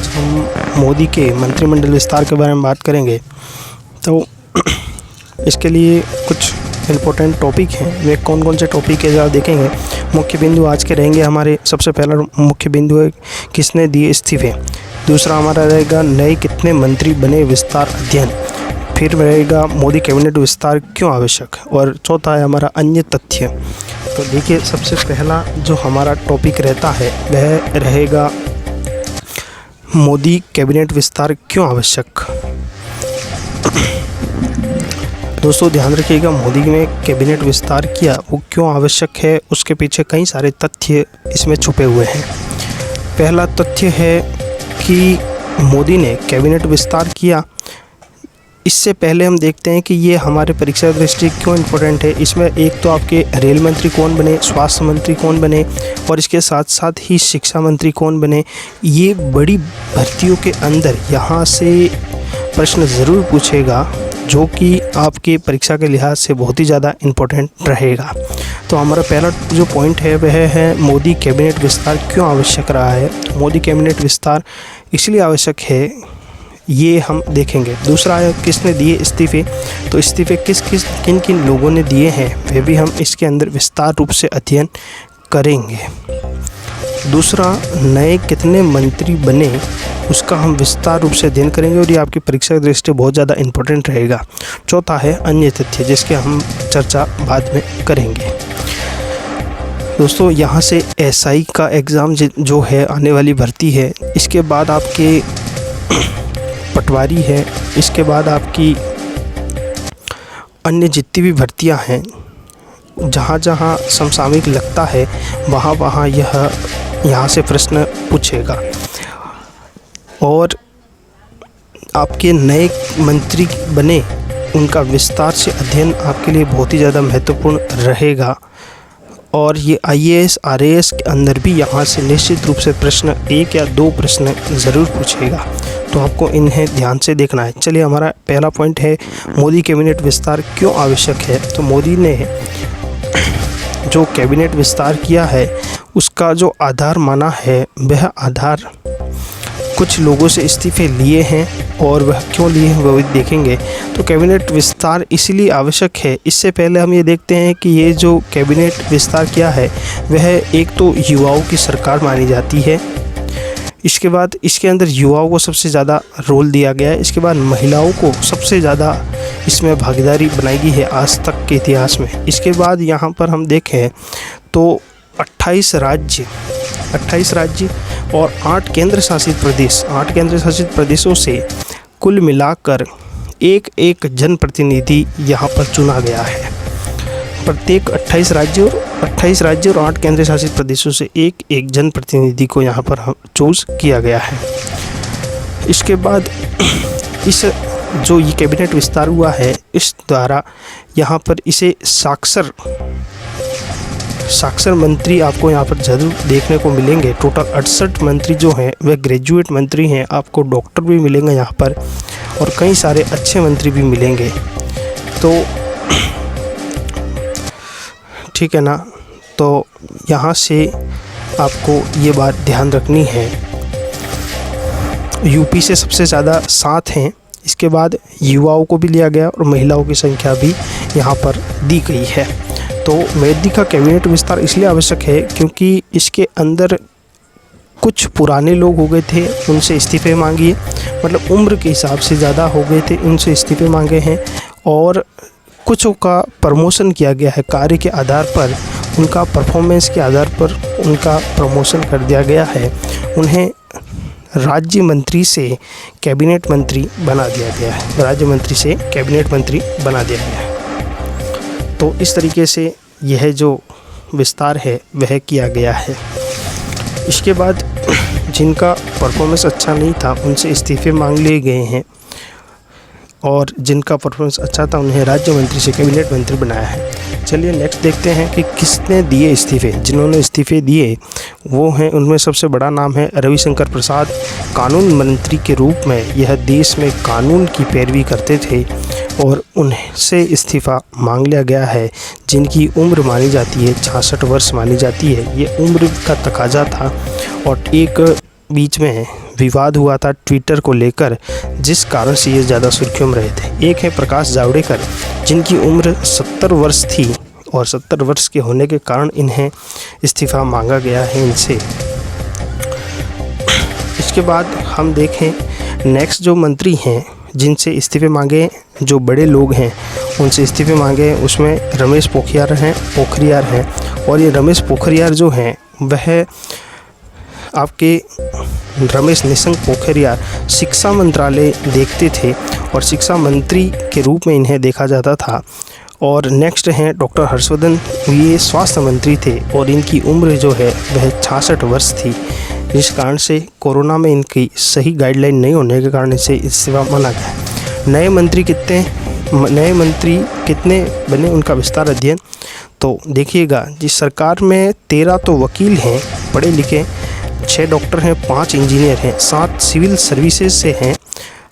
आज हम मोदी के मंत्रिमंडल विस्तार के बारे में बात करेंगे। तो इसके लिए कुछ इम्पोर्टेंट टॉपिक हैं। वे कौन कौन से टॉपिक है ज़रा देखेंगे। मुख्य बिंदु आज के रहेंगे हमारे। सबसे पहला मुख्य बिंदु है किसने दिए इस्तीफे। दूसरा हमारा रहेगा नए कितने मंत्री बने विस्तार अध्ययन। फिर रहेगा मोदी कैबिनेट विस्तार क्यों आवश्यक। और चौथा है हमारा अन्य तथ्य। तो देखिए, सबसे पहला जो हमारा टॉपिक रहता है वह रहेगा मोदी कैबिनेट विस्तार क्यों आवश्यक। दोस्तों ध्यान रखिएगा, मोदी ने कैबिनेट विस्तार किया वो क्यों आवश्यक है, उसके पीछे कई सारे तथ्य इसमें छुपे हुए हैं। पहला तथ्य है कि मोदी ने कैबिनेट विस्तार किया, इससे पहले हम देखते हैं कि ये हमारे परीक्षा दृष्टि क्यों इम्पोर्टेंट है। इसमें एक तो आपके रेल मंत्री कौन बने, स्वास्थ्य मंत्री कौन बने और इसके साथ साथ ही शिक्षा मंत्री कौन बने। ये बड़ी भर्तियों के अंदर यहाँ से प्रश्न ज़रूर पूछेगा जो कि आपके परीक्षा के लिहाज से बहुत ही ज़्यादा इम्पोर्टेंट रहेगा। तो हमारा पहला जो पॉइंट है वह है मोदी कैबिनेट विस्तार क्यों आवश्यक रहा है। मोदी कैबिनेट विस्तार इसलिए आवश्यक है, ये हम देखेंगे। दूसरा है किसने दिए इस्तीफे। तो इस्तीफे किन किन लोगों ने दिए हैं वे भी हम इसके अंदर विस्तार रूप से अध्ययन करेंगे। दूसरा, नए कितने मंत्री बने उसका हम विस्तार रूप से अध्ययन करेंगे और ये आपकी परीक्षा की दृष्टि बहुत ज़्यादा इम्पोर्टेंट रहेगा। चौथा है अन्य तथ्य, जिसके हम चर्चा बाद में करेंगे। दोस्तों यहाँ से एसआई का एग्ज़ाम जो है आने वाली भर्ती है, इसके बाद आपके पटवारी है, इसके बाद आपकी अन्य जितनी भी भर्तियां हैं, जहाँ जहाँ समसामयिक लगता है वहाँ वहाँ यहाँ से प्रश्न पूछेगा। और आपके नए मंत्री बने उनका विस्तार से अध्ययन आपके लिए बहुत ही ज़्यादा महत्वपूर्ण रहेगा। और ये आईएएस आरएएस के अंदर भी यहाँ से निश्चित रूप से प्रश्न एक या दो प्रश्न ज़रूर पूछेगा, तो आपको इन्हें ध्यान से देखना है। चलिए, हमारा पहला पॉइंट है मोदी कैबिनेट विस्तार क्यों आवश्यक है। तो मोदी ने जो कैबिनेट विस्तार किया है उसका जो आधार माना है वह आधार कुछ लोगों से इस्तीफे लिए हैं, और वह क्यों लिए हैं वह भी देखेंगे। तो कैबिनेट विस्तार इसलिए आवश्यक है। इससे पहले हम ये देखते हैं कि ये जो कैबिनेट विस्तार किया है वह एक तो युवाओं की सरकार मानी जाती है। इसके बाद इसके अंदर युवाओं को सबसे ज़्यादा रोल दिया गया है। इसके बाद महिलाओं को सबसे ज़्यादा इसमें भागीदारी बनाई गई है आज तक के इतिहास में। इसके बाद यहाँ पर हम देखें तो 28 राज्य और 8 केंद्र शासित प्रदेशों से कुल मिलाकर एक जनप्रतिनिधि यहाँ पर चुना गया है। प्रत्येक 28 राज्य और 8 केंद्र शासित प्रदेशों से एक जनप्रतिनिधि को यहाँ पर हम चूज़ किया गया है। इसके बाद इस जो ये कैबिनेट विस्तार हुआ है, इस द्वारा यहाँ पर इसे साक्षर मंत्री आपको यहाँ पर ज़रूर देखने को मिलेंगे। टोटल 68 मंत्री जो हैं वह ग्रेजुएट मंत्री हैं। आपको डॉक्टर भी मिलेंगे यहाँ पर और कई सारे अच्छे मंत्री भी मिलेंगे। तो ठीक है ना। तो यहाँ से आपको ये बात ध्यान रखनी है। यूपी से सबसे ज़्यादा 7 हैं। इसके बाद युवाओं को भी लिया गया और महिलाओं की संख्या भी यहाँ पर दी गई है। तो मोदी का कैबिनेट विस्तार इसलिए आवश्यक है क्योंकि इसके अंदर कुछ पुराने लोग हो गए थे, उनसे इस्तीफे मांगिए, मतलब उम्र के हिसाब से ज़्यादा हो गए थे, उनसे इस्तीफे मांगे हैं। और कुछों का प्रमोशन किया गया है, कार्य के आधार पर, उनका परफॉर्मेंस के आधार पर उनका प्रमोशन कर दिया गया है। उन्हें राज्य मंत्री से कैबिनेट मंत्री बना दिया गया है, राज्य मंत्री से कैबिनेट मंत्री बना दिया गया है। तो इस तरीके से यह जो विस्तार है वह किया गया है। इसके बाद जिनका परफॉर्मेंस अच्छा नहीं था उनसे इस्तीफे मांग लिए गए हैं और जिनका परफॉर्मेंस अच्छा था उन्हें राज्य मंत्री से कैबिनेट मंत्री बनाया है। चलिए नेक्स्ट देखते हैं कि किसने दिए इस्तीफे। जिन्होंने इस्तीफे दिए वो हैं, उनमें सबसे बड़ा नाम है रविशंकर प्रसाद। कानून मंत्री के रूप में यह देश में कानून की पैरवी करते थे और उनसे इस्तीफ़ा मांग लिया गया है, जिनकी उम्र मानी जाती है 66 वर्ष मानी जाती है। ये उम्र का तकाजा था और एक बीच में विवाद हुआ था ट्विटर को लेकर, जिस कारण से ये ज़्यादा सुर्खियों में रहे थे। एक है प्रकाश जावड़ेकर, जिनकी उम्र 70 वर्ष थी और 70 वर्ष के होने के कारण इन्हें इस्तीफ़ा मांगा गया है इनसे। इसके बाद हम देखें नेक्स्ट जो मंत्री हैं जिनसे इस्तीफ़े मांगे, जो बड़े लोग हैं उनसे इस्तीफ़े मांगे, उसमें रमेश पोखरियाल हैं। और ये रमेश पोखरियाल जो हैं वह आपके रमेश निशंक पोखरियाल शिक्षा मंत्रालय देखते थे और शिक्षा मंत्री के रूप में इन्हें देखा जाता था। और नेक्स्ट हैं डॉक्टर हर्षवर्धन, ये स्वास्थ्य मंत्री थे और इनकी उम्र जो है वह 66 वर्ष थी, जिस कारण से कोरोना में इनकी सही गाइडलाइन नहीं होने के कारण इसे इस्तीफा माना गया। नए मंत्री कितने बने, उनका विस्तार अध्ययन तो देखिएगा। जिस सरकार में 13 तो वकील हैं पढ़े लिखे, 6 डॉक्टर हैं, 5 इंजीनियर हैं, 7 सिविल सर्विसेज से हैं,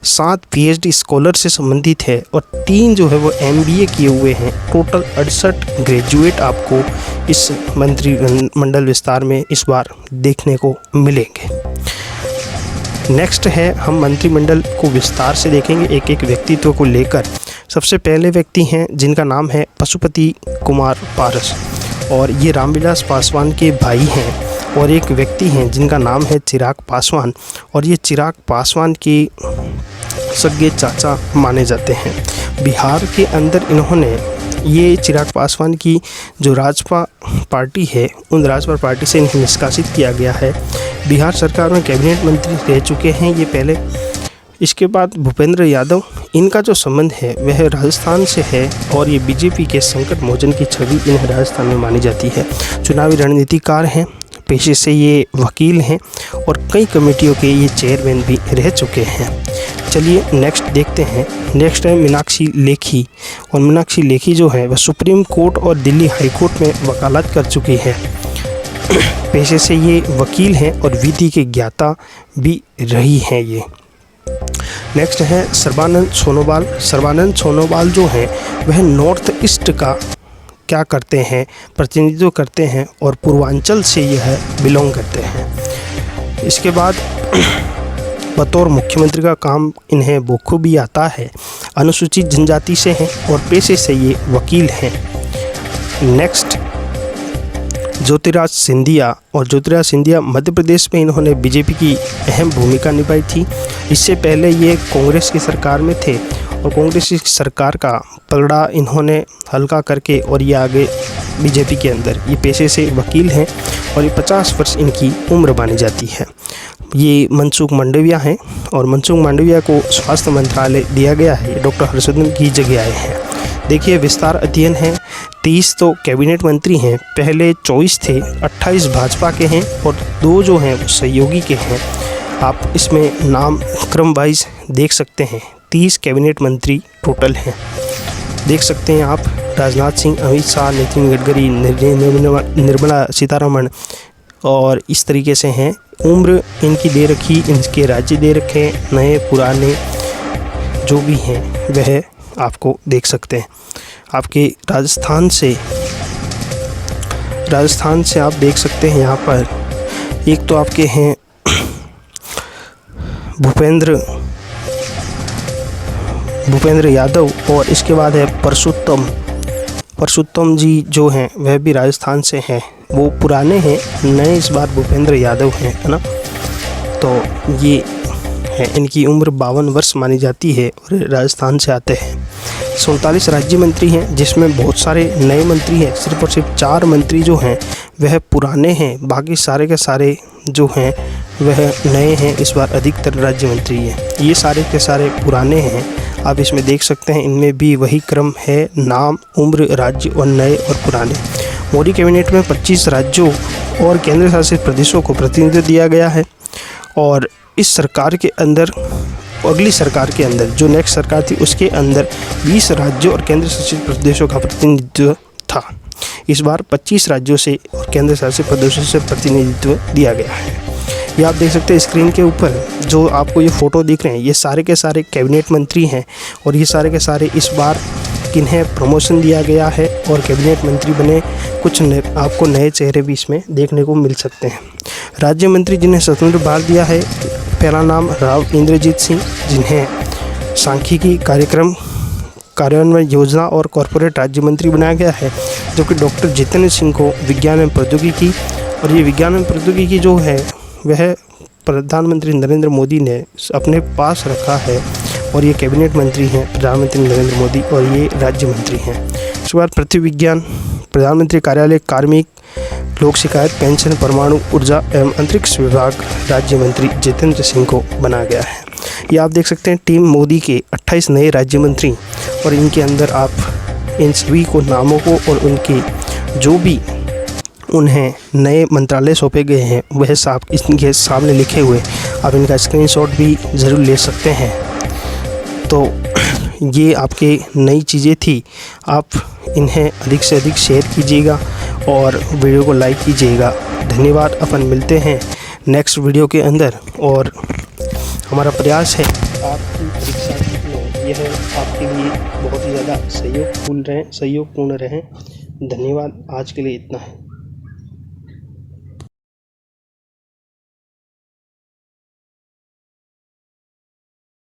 7 PhD स्कॉलर से संबंधित है और 3 जो है वो MBA किए हुए हैं। टोटल 68 ग्रेजुएट आपको इस मंत्रिमंडल विस्तार में इस बार देखने को मिलेंगे। नेक्स्ट है हम मंत्रिमंडल को विस्तार से देखेंगे एक एक व्यक्तित्व को लेकर। सबसे पहले व्यक्ति हैं जिनका नाम है पशुपति कुमार पारस और ये रामविलास पासवान के भाई हैं। और एक व्यक्ति हैं जिनका नाम है चिराग पासवान और ये चिराग पासवान के सगे चाचा माने जाते हैं। बिहार के अंदर इन्होंने ये चिराग पासवान की जो राजपा पार्टी है उन राजपा पार्टी से इन्हें निष्कासित किया गया है। बिहार सरकार में कैबिनेट मंत्री रह चुके हैं ये पहले। इसके बाद भूपेंद्र यादव, इनका जो संबंध है वह राजस्थान से है और ये बीजेपी के संकट मोचन की छवि इन्हें राजस्थान में मानी जाती है। चुनावी रणनीतिकार हैं, पेशे से ये वकील हैं और कई कमेटियों के ये चेयरमैन भी रह चुके हैं। चलिए नेक्स्ट देखते हैं। नेक्स्ट है मीनाक्षी लेखी और मीनाक्षी लेखी जो है वह सुप्रीम कोर्ट और दिल्ली हाई कोर्ट में वकालत कर चुकी है। पेशे से ये वकील हैं और विधि के ज्ञाता भी रही हैं ये। नेक्स्ट है सर्बानंद सोनोवाल। सर्बानंद सोनोवाल जो है वह नॉर्थ ईस्ट का क्या करते हैं, प्रतिनिधित्व करते हैं और पूर्वांचल से यह बिलोंग करते हैं। इसके बाद बतौर मुख्यमंत्री का काम इन्हें बखूबी आता है। अनुसूचित जनजाति से हैं और पेशे से ये वकील हैं। नेक्स्ट ज्योतिराज सिंधिया और ज्योतिराज सिंधिया मध्य प्रदेश में इन्होंने बीजेपी की अहम भूमिका निभाई थी। इससे पहले ये कांग्रेस की सरकार में थे और कांग्रेस की सरकार का पलड़ा इन्होंने हल्का करके और ये आगे बीजेपी के अंदर ये पेशे से वकील हैं और ये 50 वर्ष इनकी उम्र मानी जाती है। ये मनसुख मांडविया हैं और मनसुख मांडविया को स्वास्थ्य मंत्रालय दिया गया है। ये डॉक्टर हर्षवर्धन की जगह आए हैं। देखिए विस्तार अध्ययन है। 30 तो कैबिनेट मंत्री हैं, पहले 24 थे, 28 भाजपा के हैं और 2 जो हैं वो सहयोगी के हैं। आप इसमें नाम क्रम वाइज देख सकते हैं। 30 कैबिनेट मंत्री टोटल हैं, देख सकते हैं आप। राजनाथ सिंह, अमित शाह, नितिन गडकरी, निर्मला सीतारमण और इस तरीके से हैं। उम्र इनकी दे रखी, इनके राज्य दे रखे, नए पुराने जो भी हैं वह आपको देख सकते हैं। आपके राजस्थान से आप देख सकते हैं यहाँ पर एक तो आपके हैं भूपेंद्र यादव और इसके बाद है परसुत्तम जी जो हैं वह भी राजस्थान से हैं। वो पुराने हैं, नए इस बार भूपेंद्र यादव हैं, है ना। तो ये है, इनकी उम्र 52 वर्ष मानी जाती है और राजस्थान से आते हैं। 47 राज्य मंत्री हैं जिसमें बहुत सारे नए मंत्री हैं। सिर्फ और सिर्फ 4 मंत्री जो हैं वह पुराने हैं, बाकी सारे के सारे जो हैं वह नए हैं। इस बार अधिकतर राज्य मंत्री हैं, ये सारे के सारे पुराने हैं। आप इसमें देख सकते हैं इनमें भी वही क्रम है, नाम, उम्र, राज्य और नए और पुराने। मोदी कैबिनेट में 25 राज्यों और केंद्र शासित प्रदेशों को प्रतिनिधित्व दिया गया है और इस सरकार के अंदर, अगली सरकार के अंदर जो नेक्स्ट सरकार थी उसके अंदर 20 राज्यों और केंद्र शासित प्रदेशों का प्रतिनिधित्व था। इस बार 25 राज्यों से और केंद्र शासित प्रदेशों से प्रतिनिधित्व दिया गया है। ये आप देख सकते हैं स्क्रीन के ऊपर जो आपको ये फ़ोटो दिख रहे हैं, ये सारे के सारे कैबिनेट मंत्री हैं और ये सारे के सारे इस बार किन्हें प्रमोशन दिया गया है और कैबिनेट मंत्री बने। कुछ आपको नए चेहरे भी इसमें देखने को मिल सकते हैं। राज्य मंत्री जिन्हें स्वतंत्र भार दिया है, पहला नाम राव इंद्रजीत सिंह, जिन्हें सांख्यिकी कार्यक्रम कार्यान्वयन योजना और कॉरपोरेट राज्य मंत्री बनाया गया है, जबकि डॉक्टर जितेंद्र सिंह को विज्ञान एवं प्रौद्योगिकी, और ये विज्ञान एवं प्रौद्योगिकी जो है वह प्रधानमंत्री नरेंद्र मोदी ने अपने पास रखा है, और ये कैबिनेट मंत्री हैं प्रधानमंत्री नरेंद्र मोदी, और ये राज्य मंत्री हैं। उसके बाद पृथ्वी विज्ञान प्रधानमंत्री कार्यालय, कार्मिक, लोक शिकायत, पेंशन, परमाणु ऊर्जा एवं अंतरिक्ष विभाग राज्य मंत्री जितेंद्र सिंह को बनाया गया है। ये आप देख सकते हैं टीम मोदी के 28 नए राज्य मंत्री, और इनके अंदर आप इन सभी को नामों को और उनके जो भी उन्हें नए मंत्रालय सौंपे गए हैं वह इनके सामने लिखे हुए आप इनका स्क्रीनशॉट भी ज़रूर ले सकते हैं। तो ये आपके नई चीज़ें थी, आप इन्हें अधिक से अधिक शेयर कीजिएगा और वीडियो को लाइक कीजिएगा। धन्यवाद। अपन मिलते हैं नेक्स्ट वीडियो के अंदर, और हमारा प्रयास है आपकी परीक्षा में यह आपके लिए बहुत ही ज़्यादा सहयोगपूर्ण रहे। धन्यवाद। आज के लिए इतना है।